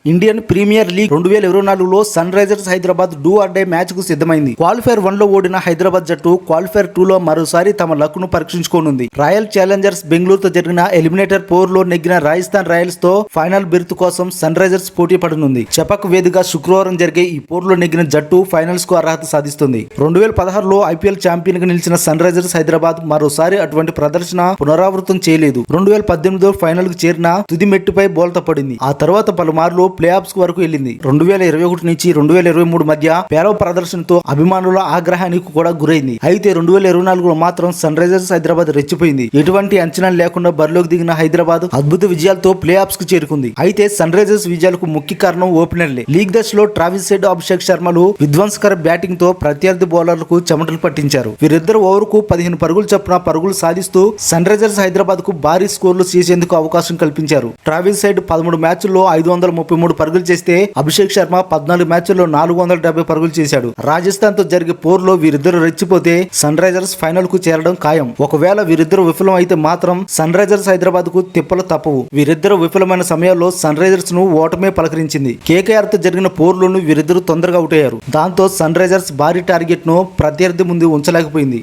Indian Premier League 2024లో Sunrisers Hyderabad do or die match కు సిద్ధమైంది. క్వాలిఫైర్ 1లో ఓడిన హైదరాబాద్ జట్టు క్వాలిఫైర్ 2లో మరోసారి తమ లక్ ను పరీక్షించుకోనుంది. రాయల్ ఛాలెంజర్స్ బెంగళూరుతో జరిగిన ఎలిమినేటర్ 4లో నెగ్గిన రాజస్థాన్ రాయల్స్ తో ఫైనల్ బెర్త్ కోసం సన్ రైజర్స్ పోటీ పడనుంది. చెపక్ వేదికగా శుక్రవారం జరిగే ఈ పోరులో నెగ్గిన జట్టు ఫైనల్స్ కు అర్హత సాధిస్తుంది. 2016లో ఐపీఎల్ ఛాంపియన్ గా నిలిచిన సన్ రైజర్స్ హైదరాబాద్ మరోసారి అటువంటి ప్రదర్శన పునరావృతం చేయలేదు. 2018లో ఫైనల్ కు చేరిన తుది మెట్టుపై బోల్తా పడింది. ఆ తర్వాత పలుమార్లు ప్లే ఆఫ్స్ వరకు వెళ్ళింది. 2021 నుంచి 2023 మధ్య పేలవ ప్రదర్శనతో అభిమానుల ఆగ్రహానికి కూడా గురైంది. అయితే 2024లో మాత్రం సన్ రైజర్స్ హైదరాబాద్ రెచ్చిపోయింది. ఎటువంటి అంచనాలు లేకుండా బరిలోకి దిగిన హైదరాబాద్ అద్భుత విజయాలతో ప్లే ఆఫ్స్ కు చేరుకుంది. అయితే సన్ రైజర్స్ విజయాలకు ముఖ్య కారణం ఓపెనర్లే. లీగ్ దశలో ట్రావిస్ హెడ్, అభిషేక్ శర్మలు విధ్వంసకర బ్యాటింగ్ తో ప్రత్యర్థి బౌలర్లకు చెమటలు పట్టించారు. వీరిద్దరు ఓవర్కు 15 పరుగులు చొప్పున పరుగులు సాధిస్తూ సన్ రైజర్స్ హైదరాబాద్ కు భారీ స్కోర్లు చేసేందుకు అవకాశం కల్పించారు. ట్రావిస్ హెడ్ 13 మ్యాచ్ల్లో 533 పరుగులు చేస్తే అభిషేక్ శర్మ 14 మ్యాచ్ల్లో 470 పరుగులు చేశాడు. రాజస్థాన్ తో జరిగే పోరులో వీరిద్దరు రెచ్చిపోతే సన్ రైజర్స్ ఫైనల్ కు చేరడం ఖాయం. ఒకవేళ వీరిద్దరు విఫలం అయితే మాత్రం సన్ రైజర్స్ హైదరాబాద్ కు తిప్పలు తప్పవు. వీరిద్దరు విఫలమైన సమయాల్లో సన్ రైజర్స్ ను ఓటమే పలకరించింది. కేకేఆర్ తో జరిగిన పోరులోనూ వీరిద్దరు తొందరగా అవుట్ అయ్యారు. దాంతో సన్ రైజర్స్ భారీ టార్గెట్ ను ప్రత్యర్థి ముందు ఉంచలేకపోయింది.